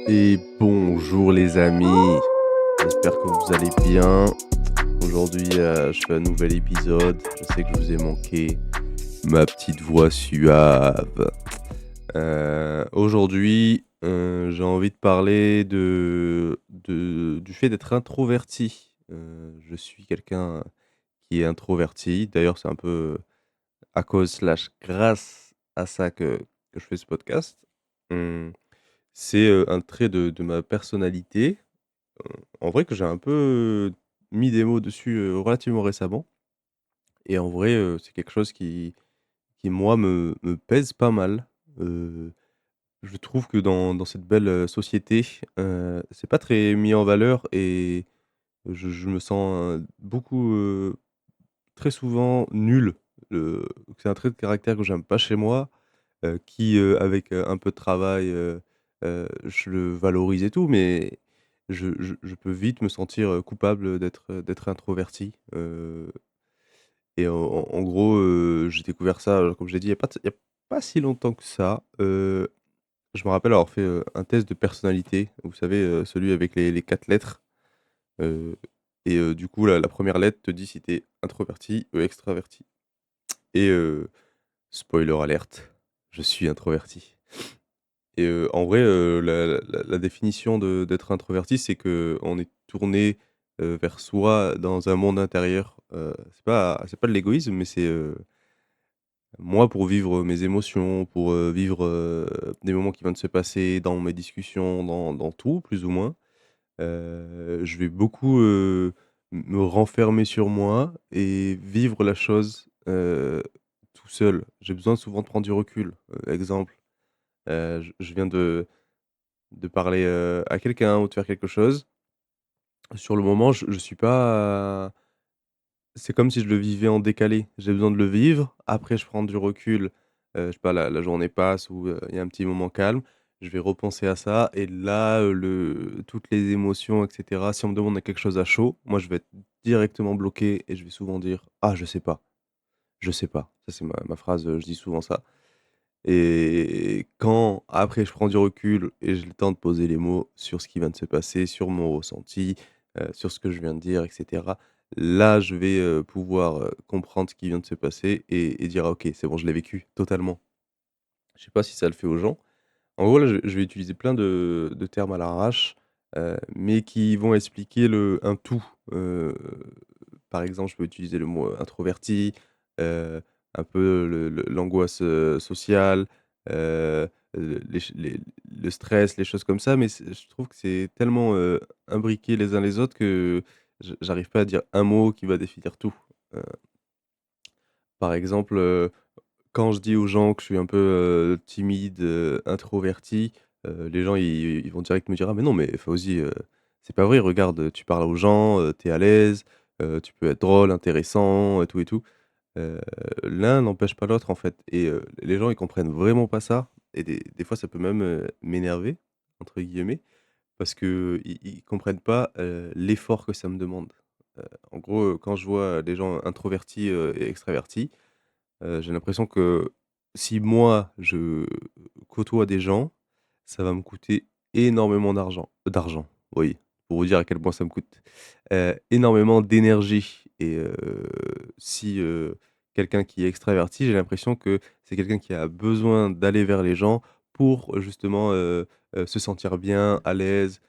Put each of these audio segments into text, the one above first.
Et bonjour les amis, j'espère que vous allez bien. Aujourd'hui, je fais un nouvel épisode. Je sais que je vous ai manqué, ma petite voix suave. Aujourd'hui, j'ai envie de parler du fait d'être introverti. Je suis quelqu'un qui est introverti. D'ailleurs, c'est un peu à cause slash grâce à ça que je fais ce podcast. Mmh, c'est, un trait de ma personnalité. En vrai que j'ai un peu mis des mots dessus, relativement récemment et en vrai, c'est quelque chose qui moi me pèse pas mal. Heu, je trouve que dans cette belle, société, c'est pas très mis en valeur et je me sens, beaucoup, très souvent nul. C'est un trait de caractère que j'aime pas chez moi, qui, avec, un peu de travail, je le valorise et tout, mais je peux vite me sentir, coupable, d'être introverti, et en gros, j'ai découvert ça, comme j'ai dit, il y a pas si longtemps que ça. Je me rappelle avoir fait, un test de personnalité, vous savez, celui avec les 4 lettres, heu et du coup, la 1re lettre te dit si tu es introverti ou extraverti et spoiler alert, je suis introverti. Et en vrai, la définition d'être introverti, c'est qu'on est tourné, vers soi dans un monde intérieur. C'est pas de l'égoïsme, mais c'est, moi pour vivre mes émotions, pour, vivre, des moments qui viennent de se passer dans mes discussions, dans tout plus ou moins, je vais beaucoup, me renfermer sur moi et vivre la chose, tout seul. J'ai besoin souvent de prendre du recul. Exemple, je viens de parler, à quelqu'un ou de faire quelque chose. Sur le moment, je suis pas c'est comme si je le vivais en décalé. J'ai besoin de le vivre, après je prends du recul, je sais pas, la journée passe ou, il y a un petit moment calme, je vais repenser à ça et là, toutes les émotions et cetera, si on me demande quelque chose à chaud, moi je vais être directement bloqué et je vais souvent dire: «Ah je sais pas, je sais pas». Ça c'est ma phrase, je dis souvent ça. Et quand après je prends du recul et j'ai le temps de poser les mots sur ce qui vient de se passer, sur mon ressenti, sur ce que je viens de dire et cetera, là je vais, pouvoir, comprendre ce qui vient de se passer et dire: «Ah OK, c'est bon, je l'ai vécu totalement». Je sais pas si ça le fait aux gens. En gros, là, je vais utiliser plein de termes à l'arrache, mais qui vont expliquer un tout. Heu, Par exemple, je peux utiliser le mot introverti, heu, un peu l'angoisse, sociale, heu, le stress, les choses comme ça, mais je trouve que c'est tellement, imbriqué les uns les autres que j'arrive pas à dire un mot qui va définir tout. Heu, Par exemple, quand je dis aux gens que je suis un peu, timide, introverti, les gens ils vont direct me dire: «Ah mais non, mais Fawzi, c'est pas vrai, regarde, tu parles aux gens, tu es à l'aise, tu peux être drôle, intéressant et tout». Heu, L'un n'empêche pas l'autre en fait et les gens ils comprennent vraiment pas ça et des fois ça peut même, «m'énerver» entre guillemets parce qu'ils comprennent pas, l'effort que ça me demande. En gros, quand je vois des gens introvertis, et extravertis, j'ai l'impression que si moi je côtoie des gens, ça va me coûter énormément d'argent, oui, pour vous dire à quel point ça me coûte, énormément d'énergie et si, quelqu'un qui est extraverti, j'ai l'impression que c'est quelqu'un qui a besoin d'aller vers les gens pour justement, se sentir bien, à l'aise,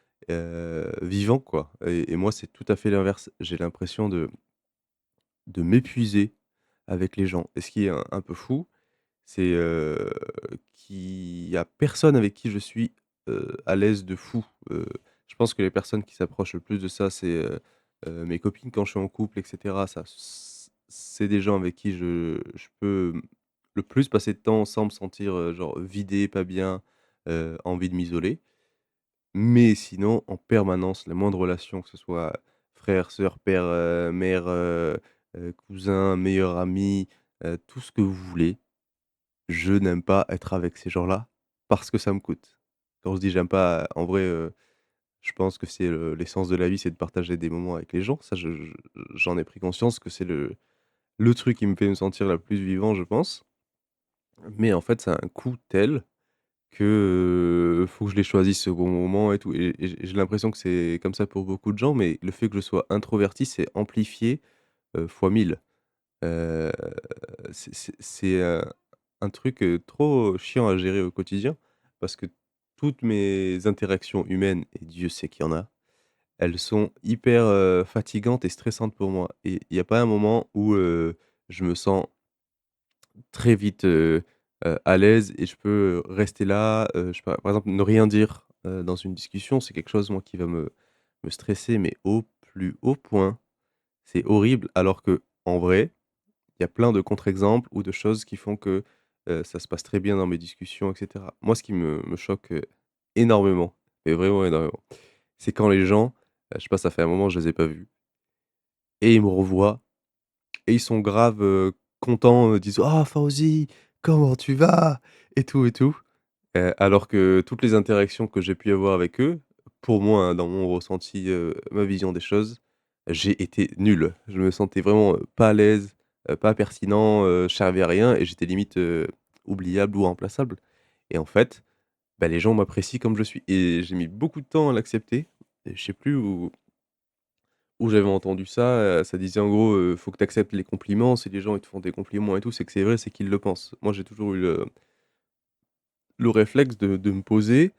vivant quoi et moi c'est tout à fait l'inverse. J'ai l'impression de m'épuiser avec les gens et ce qui est un peu fou, c'est, qu'il y a personne avec qui je suis, à l'aise de fou. Je pense que les personnes qui s'approchent le plus de ça, c'est, mes copines quand je suis en couple et cetera. Ça c'est des gens avec qui je peux, le plus passer de temps sans me sentir, genre vidé, pas bien, envie de m'isoler. Mais sinon, en permanence, la moindre relation, que ce soit frère, sœur, père, mère, cousin, meilleur ami, tout ce que vous voulez, je n'aime pas être avec ces gens-là parce que ça me coûte. Quand je dis j'aime pas, en vrai, je pense que c'est, l'essence de la vie, c'est de partager des moments avec les gens. Ça, j'en ai pris conscience que c'est le truc qui me fait me sentir la plus vivant, je pense. Mais en fait, ça a un coût tel que, faut que je les choisisse au bon moment et tout et j'ai l'impression que c'est comme ça pour beaucoup de gens, mais le fait que je sois introverti, c'est amplifié, fois 1000. Heu, c'est un truc, trop chiant à gérer au quotidien parce que toutes mes interactions humaines, et Dieu sait qu'il y en a, elles sont hyper, fatigantes et stressantes pour moi et il y a pas un moment où, je me sens très vite, à l'aise et je peux rester là, je peux par exemple ne rien dire, dans une discussion, c'est quelque chose moi qui va me stresser mais au plus haut point. C'est horrible alors que en vrai, il y a plein de contre-exemples ou de choses qui font que, ça se passe très bien dans mes discussions et cetera. Moi, ce qui me choque, énormément, mais vraiment énormément, c'est quand les gens, je sais pas, ça fait un moment, je les ai pas vus et ils me revoient et ils sont grave, contents, disent: «Ah Fawzi, comment tu vas?» et tout et tout. Alors que toutes les interactions que j'ai pu avoir avec eux, pour moi, hein, dans mon ressenti, ma vision des choses, j'ai été nul. Je me sentais vraiment, pas à l'aise, pas pertinent, je servais à rien et j'étais limite, oubliable ou remplaçable et en fait, bah, les gens m'apprécient comme je suis et j'ai mis beaucoup de temps à l'accepter et je sais plus où j'avais entendu ça, ça disait en gros, «Faut que tu acceptes les compliments, si les gens ils te font des compliments et tout, c'est que c'est vrai, c'est qu'ils le pensent». Moi, j'ai toujours eu le réflexe de me poser,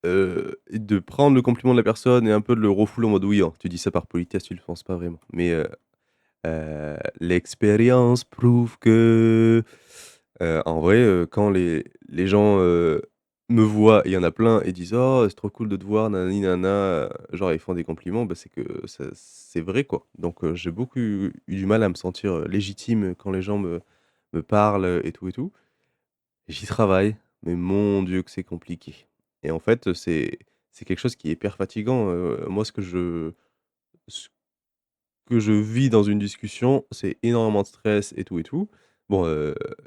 et de prendre le compliment de la personne et un peu de le refouler en mode: «Oui, hein, tu dis ça par politesse, tu le penses pas vraiment». Mais, l'expérience prouve que, en vrai, quand les gens, me voient, il y en a plein et disent: «Oh, c'est trop cool de te voir, nanani nanana», genre ils font des compliments, bah, c'est que ça c'est vrai, quoi. Donc, j'ai beaucoup eu du mal à me sentir, légitime quand les gens me parlent, et tout et tout. J'y travaille, mais mon Dieu que c'est compliqué et en fait, c'est quelque chose qui est hyper fatigant, moi ce que je vis dans une discussion, c'est énormément de stress et tout. Bon,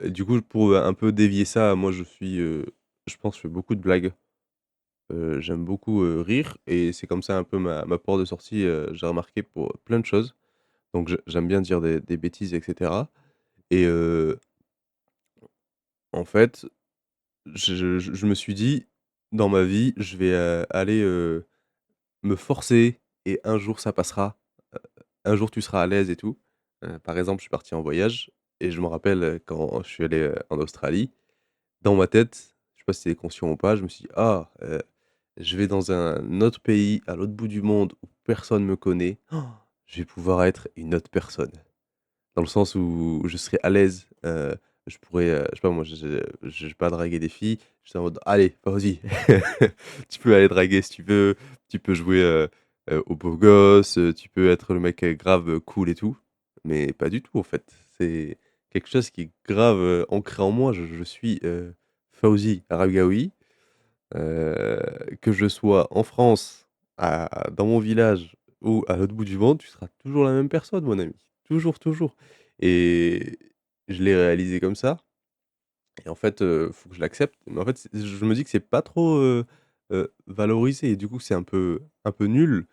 et du coup, pour, un peu dévier ça, moi je pense, je fais beaucoup de blagues, j'aime beaucoup, rire et c'est comme ça un peu ma porte de sortie, j'ai remarqué pour plein de choses. Donc j'aime bien dire des bêtises et cetera et en fait je me suis dit: «Dans ma vie, je vais, aller, me forcer et un jour ça passera, un jour tu seras à l'aise et tout». Par exemple, je suis parti en voyage et je me rappelle, quand je suis allé, en Australie, dans ma tête, je sais pas si c'est conscient ou pas, je me suis dit: «Ah, je vais dans un autre pays, à l'autre bout du monde où personne me connaît. Je vais pouvoir être une autre personne». Dans le sens où je serais à l'aise, je pourrais, je sais pas moi, je vais pas draguer des filles, j'étais en mode: «Allez, vas-y, tu peux aller draguer si tu peux jouer, au beau gosse, tu peux être le mec, grave, cool et tout». Mais pas du tout en fait. C'est quelque chose qui est grave, ancré en moi. Je suis, Fawzi Aragaoui, heu, que je sois en France, dans mon village ou à l'autre bout du monde, tu seras toujours la même personne mon ami. Toujours, toujours et je l'ai réalisé comme ça et en fait, faut que je l'accepte. Mais en fait, je me dis que c'est pas trop, valorisé et du coup, c'est un peu nul.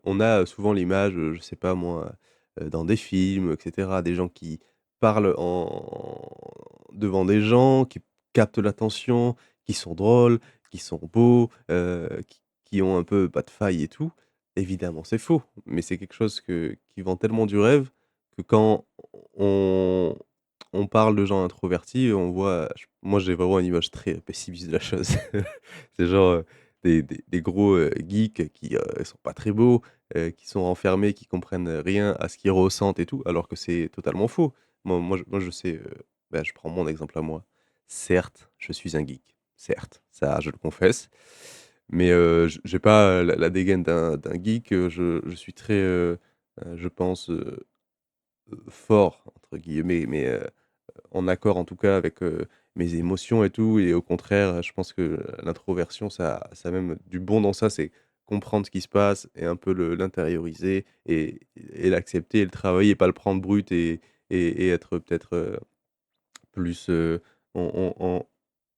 On a souvent l'image, je sais pas moi, dans des films et cetera, des gens qui parlent en devant des gens, qui captent l'attention, qui sont drôles, qui sont beaux, qui ont un peu pas de faille et tout. Évidemment, c'est faux, mais c'est quelque chose qui vend tellement du rêve que quand on on parle de gens introvertis, on voit moi, j'ai vraiment une image très pessimiste de la chose. C'est genre, des gros, geeks qui, sont pas très beaux, qui sont enfermés, qui comprennent rien à ce qu'ils ressentent et tout, alors que c'est totalement faux. Moi, je sais, bah, je prends mon exemple à moi. Certes, je suis un geek, certes, ça, je le confesse, mais j'ai pas la dégaine d'un geek, je suis très, je pense, «fort» entre guillemets, mais en accord en tout cas avec, mes émotions et tout et au contraire, je pense que l'introversion ça a même du bon dans ça, c'est comprendre ce qui se passe et un peu l'intérioriser et l'accepter et le travailler et pas le prendre brut et être peut-être, plus, on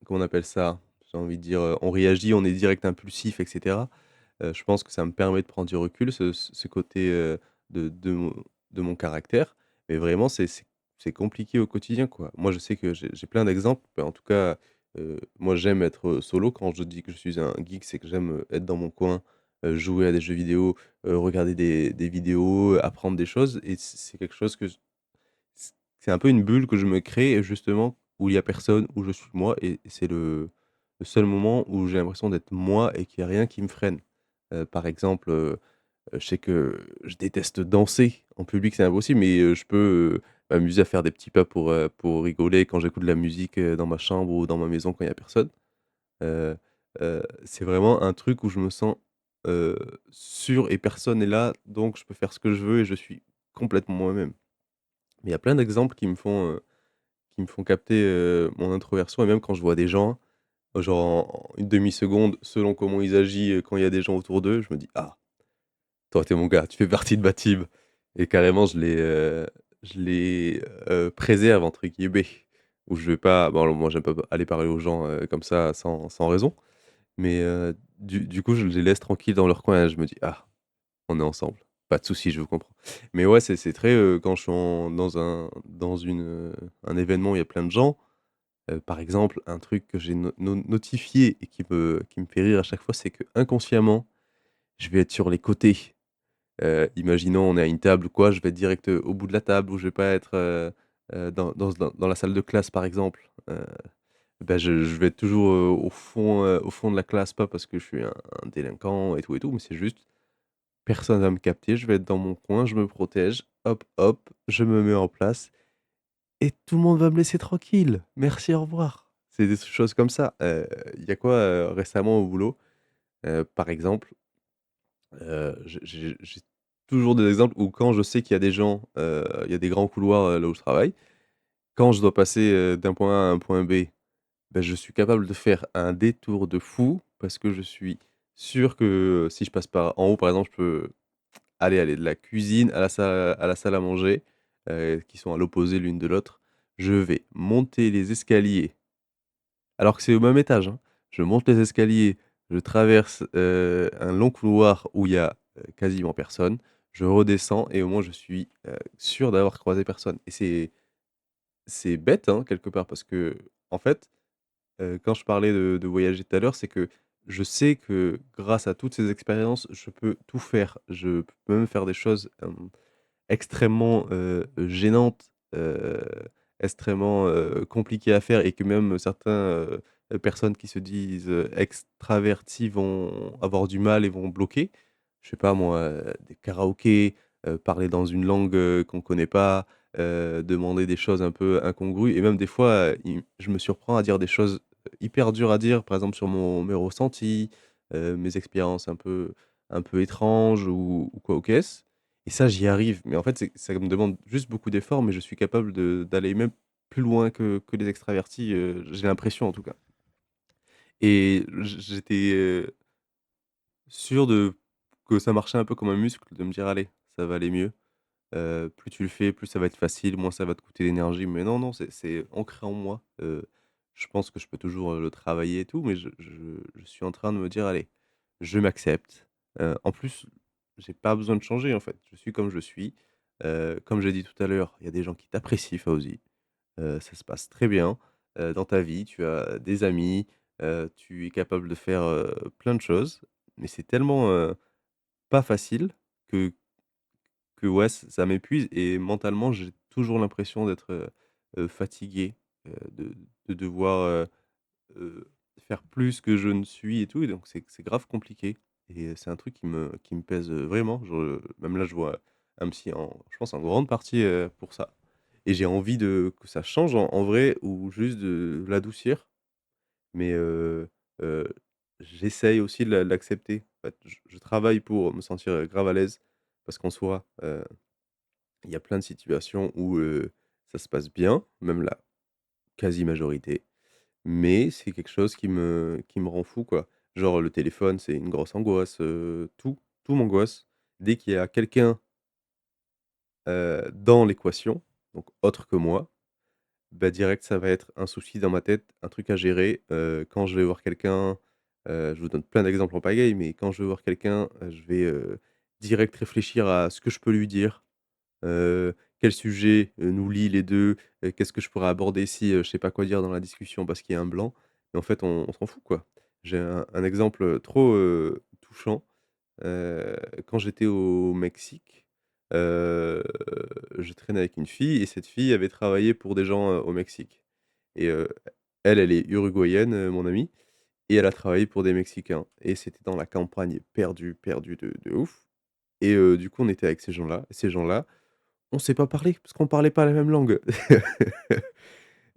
comment on appelle ça? J'ai envie de dire, on réagit, on est direct impulsif et cetera. Je pense que ça me permet de prendre du recul, ce côté, de mon caractère. Mais vraiment, c'est compliqué au quotidien, quoi. Moi, je sais que j'ai plein d'exemples, en tout cas, Moi, j'aime être, solo. Quand je dis que je suis un geek, c'est que j'aime, être dans mon coin, jouer à des jeux vidéo, regarder des vidéos, apprendre des choses et c'est quelque chose que c'est un peu une bulle que je me crée, justement, où il y a personne, où je suis moi et c'est le seul moment où j'ai l'impression d'être moi et qu'il y a rien qui me freine. Par exemple, je sais que je déteste danser en public, c'est impossible, mais je peux, m'amuser à faire des petits pas pour rigoler quand j'écoute de la musique, dans ma chambre ou dans ma maison quand il y a personne. Heu c'est vraiment un truc où je me sens, heu, sûr et personne n'est là, donc je peux faire ce que je veux et je suis complètement moi-même. Mais il y a plein d'exemples qui me font capter, mon introversion et même quand je vois des gens, genre en une demi-seconde, selon comment ils agissent, quand il y a des gens autour d'eux, je me dis: «Ah, toi, tu mon gars, tu fais partie de ma team» et carrément je les «préserve» entre guillemets, où je vais pas bon, alors moi j'aime pas aller parler aux gens, comme ça sans raison, mais du coup, je les laisse tranquilles dans leur coin et je me dis: «Ah, on est ensemble, pas de souci, je vous comprends». Mais ouais, c'est très, quand je suis un événement où il y a plein de gens, par exemple, un truc que j'ai notifié et qui me fait rire à chaque fois, c'est qu'inconsciemment, je vais être sur les côtés. Imaginons, on est à une table ou quoi, je vais être direct, au bout de la table ou je vais pas être, dans la salle de classe, par exemple. Bah, je vais être toujours, au fond de la classe, pas parce que je suis un délinquant et tout, mais c'est juste personne va me capter, je vais être dans mon coin, je me protège, hop, hop, je me mets en place et tout le monde va me laisser tranquille. Merci, au revoir. C'est des choses comme ça. Il y a quoi, récemment au boulot, par exemple, j'ai toujours des exemples où quand je sais qu'il y a des gens, il y a des grands couloirs, là où je travaille. Quand je dois passer, d'un point A à un point B, bah, je suis capable de faire un détour de fou parce que je suis sûr que si je passe par en haut, par exemple, je peux aller de la cuisine à la salle à manger, qui sont à l'opposé l'une de l'autre. Je vais monter les escaliers, alors que c'est au même étage, hein. Je monte les escaliers, je traverse, un long couloir où il y a, quasiment personne. Je redescends et au moins je suis, sûr d'avoir croisé personne et c'est bête, hein, quelque part parce qu'en fait, quand je parlais de voyager tout à l'heure, c'est que je sais que grâce à toutes ces expériences, je peux tout faire. Je peux même faire des choses, extrêmement, gênantes, extrêmement, compliquées à faire et que même certains, personnes qui se disent, extraverties vont avoir du mal et vont bloquer. Je sais pas moi, des karaokés, parler dans une langue, qu'on connaît pas, demander des choses un peu incongrues et même des fois, je me surprends à dire des choses hyper dures à dire, par exemple sur mes ressentis, mes expériences un peu étranges ou quoi ou qu'est-ce et ça, j'y arrive, mais en fait, ça me demande juste beaucoup d'efforts, mais je suis capable d'aller même plus loin que les extravertis, j'ai l'impression en tout cas et j'étais, sûr que ça marchait un peu comme un muscle, de me dire: «Allez, ça va aller mieux, plus tu le fais, plus ça va être facile, moins ça va te coûter d'énergie», mais non, non, c'est ancré en moi, je pense que je peux toujours, le travailler et tout, mais je suis en train de me dire: «Allez, je m'accepte». En plus, j'ai pas besoin de changer, en fait. Je suis comme je suis. Comme j'ai dit tout à l'heure, il y a des gens qui t'apprécient, Fawzi. Ça se passe très bien, dans ta vie. Tu as des amis, tu es capable de faire, plein de choses, mais c'est tellement, pas facile que ouais, ça m'épuise et mentalement, j'ai toujours l'impression d'être, fatigué, de devoir, faire plus que je ne suis et tout et donc c'est grave compliqué et c'est un truc qui me pèse, vraiment. Même là, je vois un psy je pense en grande partie, pour ça et j'ai envie que ça change en vrai ou juste de l'adoucir mais heu, j'essaye aussi de l'accepter. En fait, je travaille pour me sentir, grave à l'aise parce qu'en soi, il y a plein de situations où, ça se passe bien, même la quasi-majorité, mais c'est quelque chose qui me rend fou, quoi. Genre le téléphone, c'est une grosse angoisse, tout m'angoisse. Dès qu'il y a quelqu'un, dans l'équation, donc autre que moi, bah, direct, ça va être un souci dans ma tête, un truc à gérer. Quand je vais voir quelqu'un, je vous donne plein d'exemples en pagaille, mais quand je vais voir quelqu'un, je vais, direct réfléchir à ce que je peux lui dire. Quel sujet, nous lie les 2. Qu'est-ce que je pourrais aborder si, je sais pas quoi dire dans la discussion parce qu'il y a un blanc mais en fait, on s'en fout, quoi. J'ai un exemple, trop, touchant. Quand j'étais au Mexique, heu, je traînais avec une fille et cette fille avait travaillé pour des gens, au Mexique et elle, elle est uruguayenne, mon amie et elle a travaillé pour des Mexicains et c'était dans la campagne, perdu, perdu de ouf et du coup, on était avec ces gens-là, on s'est pas parlé parce qu'on parlait pas la même langue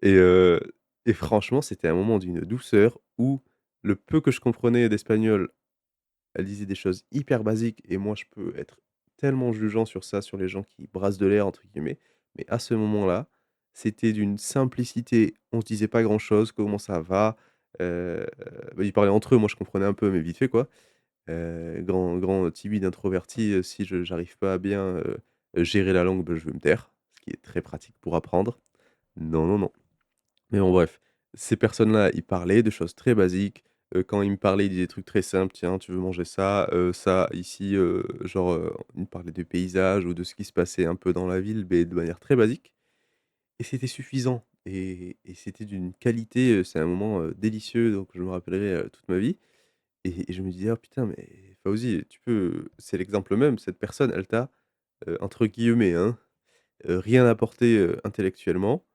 et heu et franchement, c'était un moment d'une douceur où le peu que je comprenais d'espagnol, elle disait des choses hyper basiques et moi, je peux être tellement jugeant sur ça, sur les gens qui «brassent de l'air» entre guillemets, mais à ce moment-là, c'était d'une simplicité. On se disait pas grand-chose: «Comment ça va?» bah, ils parlaient entre eux, moi je comprenais un peu, mais vite fait quoi. Grand timide introverti, si je j'arrive pas à bien, gérer la langue, bah, je vais me taire, ce qui est très pratique pour apprendre. Non, non, non. Mais bon bref, ces personnes-là, ils parlaient de choses très basiques. Quand ils me parlaient, ils disaient des trucs très simples: «Tiens, tu veux manger ça?» Ça ici, genre, ils me parlaient des paysages ou de ce qui se passait un peu dans la ville, mais de manière très basique et c'était suffisant et c'était d'une qualité, c'est un moment, délicieux donc je me rappellerai, toute ma vie et je me disais: «Oh putain, mais Fawzi, tu peux» c'est l'exemple même, cette personne, elle t'a, entre guillemets, hein, rien apporté, intellectuellement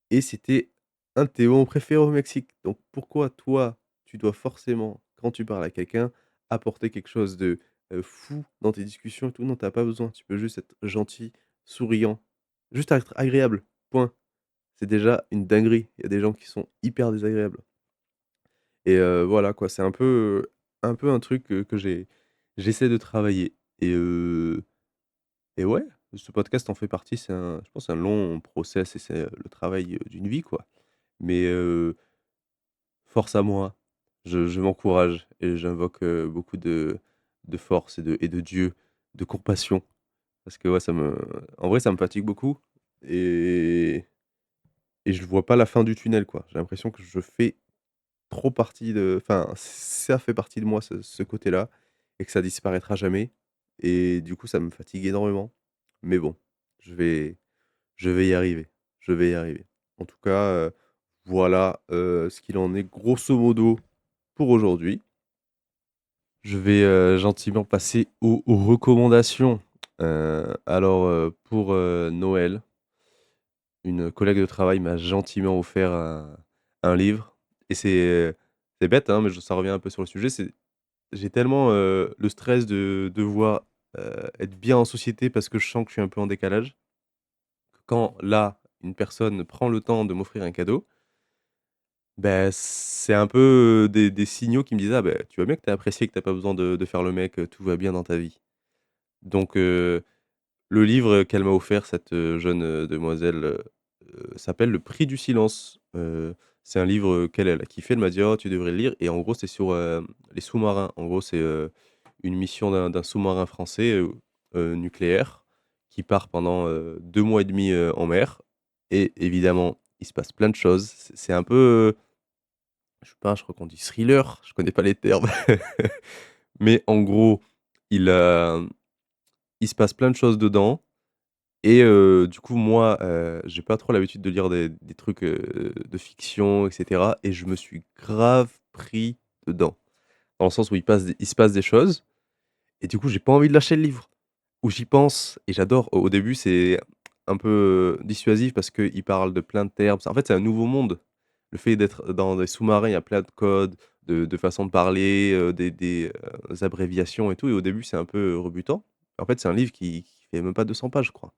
et c'était un de tes moments préférés au Mexique. Donc pourquoi toi, tu dois forcément, quand tu parles à quelqu'un, apporter quelque chose de, fou dans tes discussions et tout? Non, tu as pas besoin. Tu peux juste être gentil, souriant, juste être agréable, point. C'est déjà une dinguerie. Il y a des gens qui sont hyper désagréables et voilà quoi, c'est un peu un truc, que j'essaie de travailler et ouais, ce podcast en fait partie. C'est un je pense un long process et c'est, le travail, d'une vie quoi. Mais force à moi, je m'encourage et j'invoque, beaucoup de force et de Dieu, de compassion. Parce que ouais, en vrai, ça me fatigue beaucoup et je vois pas la fin du tunnel, quoi. J'ai l'impression que je fais trop partie de enfin, ça fait partie de moi ce côté-là et que ça disparaîtra jamais et du coup, ça me fatigue énormément. Mais bon, je vais je vais y arriver, je vais y arriver. En tout cas, voilà, ce qu'il en est grosso modo pour aujourd'hui. Je vais, gentiment passer aux recommandations. Alors, pour, Noël, une collègue de travail m'a gentiment offert un livre et c'est bête, hein, mais je ça revient un peu sur le sujet, j'ai tellement, le stress de devoir, être bien en société parce que je sens que je suis un peu en décalage, que quand là, une personne prend le temps de m'offrir un cadeau, beh, c'est un peu, des signaux qui me disent: «Ah beh, tu vois bien que tu as apprécié, que tu as pas besoin de faire le mec, tout va bien dans ta vie». Donc le livre qu'elle m'a offert, cette, jeune, demoiselle, s'appelle «Le prix du silence». C'est un livre, qu'elle, elle a kiffé. Elle m'a dit: «Oh, tu devrais le lire» et en gros, c'est sur, les sous-marins. En gros, c'est, une mission d'un sous-marin français, nucléaire qui part pendant, 2 mois et demi, en mer et évidemment, il se passe plein de choses. C'est un peu, je sais pas, je crois qu'on dit thriller, je connais pas les termes. Mais en gros, il, il se passe plein de choses dedans et du coup, moi, j'ai pas trop l'habitude de lire des trucs, de fiction et cetera et je me suis grave pris dedans. Dans le sens où il se passe des choses et du coup, j'ai pas envie de lâcher le livre. Ou j'y pense et j'adore. Au début, c'est un peu, dissuasif parce qu'il parle de plein de termes. En fait, c'est un nouveau monde. Le fait d'être dans des sous-marins, il y a plein de codes, de façons de parler, des abréviations et tout et au début, c'est un peu rebutant. En fait, c'est un livre qui fait même pas 200 pages, je crois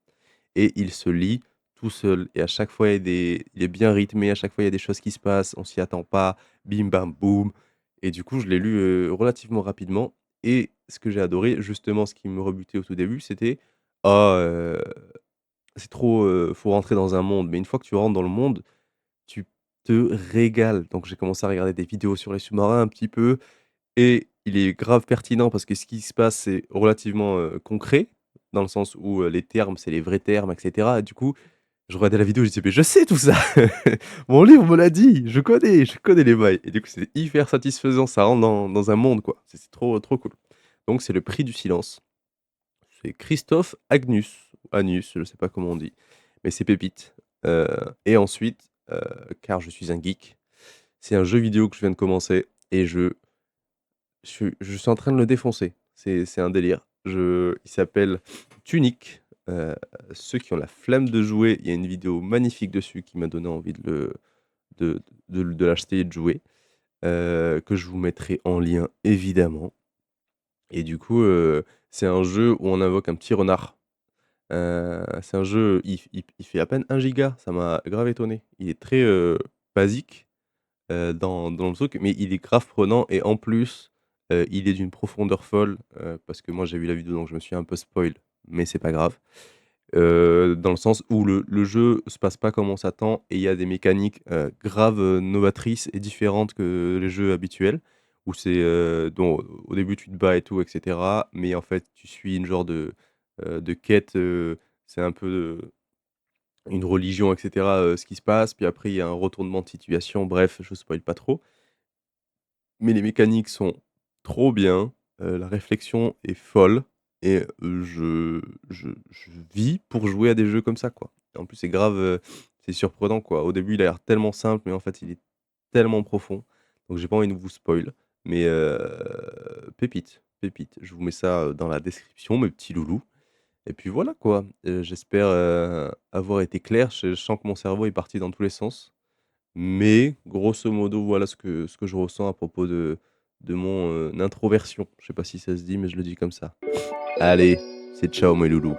et il se lit tout seul et à chaque fois, il est bien rythmé, à chaque fois, il y a des choses qui se passent, on s'y attend pas, bim bam boum et du coup, je l'ai lu, relativement rapidement et ce que j'ai adoré, justement, ce qui me rebutait au tout début, c'était: «Ah, c'est trop, faut rentrer dans un monde», mais une fois que tu rentres dans le monde, tu te régales. Donc j'ai commencé à regarder des vidéos sur les sous-marins un petit peu et il est grave pertinent parce que ce qui se passe, c'est relativement, concret, dans le sens où, les termes, c'est les vrais termes et cetera et du coup, je regardais la vidéo, je disais: «Mais je sais tout ça! Mon livre me l'a dit, je connais les bails» et du coup, c'est hyper satisfaisant, ça rentre dans un monde, quoi. C'est trop, trop cool. Donc c'est Le Prix du silence. C'est Christophe Agnus, Agnus, je sais pas comment on dit, mais c'est pépite. Heu et ensuite, car je suis un geek, C'est un jeu vidéo que je viens de commencer et je suis en train de le défoncer. C'est un délire. Il s'appelle Tunic. Ceux qui ont la flemme de jouer, il y a une vidéo magnifique dessus qui m'a donné envie de l'acheter et de jouer, que je vous mettrai en lien évidemment. Et du coup, c'est un jeu où on invoque un petit renard. C'est un jeu, il fait à peine 1 giga, ça m'a grave étonné. Il est très, basique, dans le truc, mais il est grave prenant et en plus, il est d'une profondeur folle, parce que moi j'ai vu la vidéo donc je me suis un peu spoil, mais c'est pas grave. Dans le sens où le jeu se passe pas comme on s'attend et il y a des mécaniques, grave, novatrices et différentes que les jeux habituels, où c'est, dont au début tu te bats et tout et cetera, mais en fait tu suis une genre de quête, c'est un peu, une religion et cetera, ce qui se passe, puis après il y a un retournement de situation, bref, je spoil pas trop. Mais les mécaniques sont trop bien, la réflexion est folle et je vis pour jouer à des jeux comme ça, quoi. Et en plus, c'est grave, c'est surprenant, quoi. Au début, il a l'air tellement simple, mais en fait, il est tellement profond. Donc j'ai pas envie de vous spoil, mais pépite, pépite. Je vous mets ça, dans la description, mes petits loulous et puis voilà, quoi. J'espère, avoir été clair. Je sens que mon cerveau est parti dans tous les sens. Mais grosso modo, voilà ce que je ressens à propos de mon, introversion. Je sais pas si ça se dit, mais je le dis comme ça. Allez, c'est ciao mes loulous.